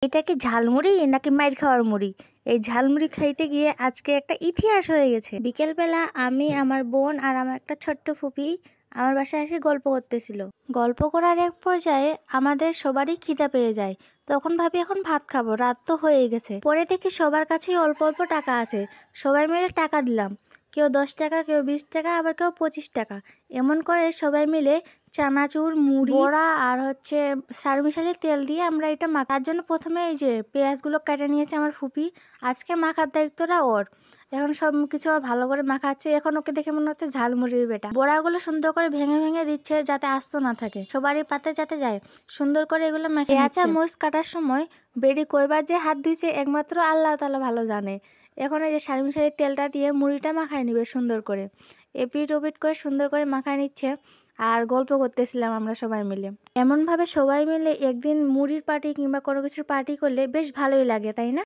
এটা কি ঝালমুড়ি নাকি মাইর খাওয়ার মুড়ি? এই ঝালমুড়ি খাইতে গিয়ে আজকে একটা ইতিহাস হয়ে গেছে। বিকেলবেলা আমি, আমার বোন আর আমার একটা ছোট্ট ফুপি আমার বাসায় এসে গল্প করতেছিল। গল্প করার এক পর্যায়ে আমাদের সবারই খিদা পেয়ে যায়। তখন ভাবি এখন ভাত খাবো, রাত তো হয়ে গেছে। পরে দেখি সবার কাছেই অল্প অল্প টাকা আছে, সবাই মিলে টাকা দিলাম। কেউ 10 টাকা, কেউ 20 টাকা, আবার কেউ 25 টাকা। এমন করে সবাই মিলে চানাচুর, মুড়ি, বড়া আর সারমিশালি তেল দিয়ে আমরা এটা মাখার জন্য প্রথমে এই যে পেঁয়াজগুলো কেটে নিয়েছে আমার ফুপি। আজকে মাখার দায়িত্বটা ওর। এখন সব কিছু ভালো করে মাখাচ্ছে। এখন ওকে দেখে মনে হচ্ছে ঝালমুড়ির বেটা। বড়াগুলো সুন্দর করে ভেঙে ভেঙে দিচ্ছে যাতে আস্ত না থাকে, সবারই পাতে যাতে যায়। সুন্দর করে এগুলো মেখে পেঁয়াজ আর মরিচ কাটার সময় বেড়ি কয়বার যে হাত দিয়েছে একমাত্র আল্লাহ তাআলা ভালো জানে। এখন এই যে সারমিশালি তেলটা দিয়ে মুড়িটা মাখায় নিবে সুন্দর করে। এপিট ওপিট করে সুন্দর করে মাখায় নিচ্ছে আর গল্প করতেছিলাম আমরা সবাই মিলে। এমনভাবে সবাই মিলে একদিন মুড়ির পার্টি কিংবা কোনো কিছুর পার্টি করলে বেশ ভালোই লাগে, তাই না?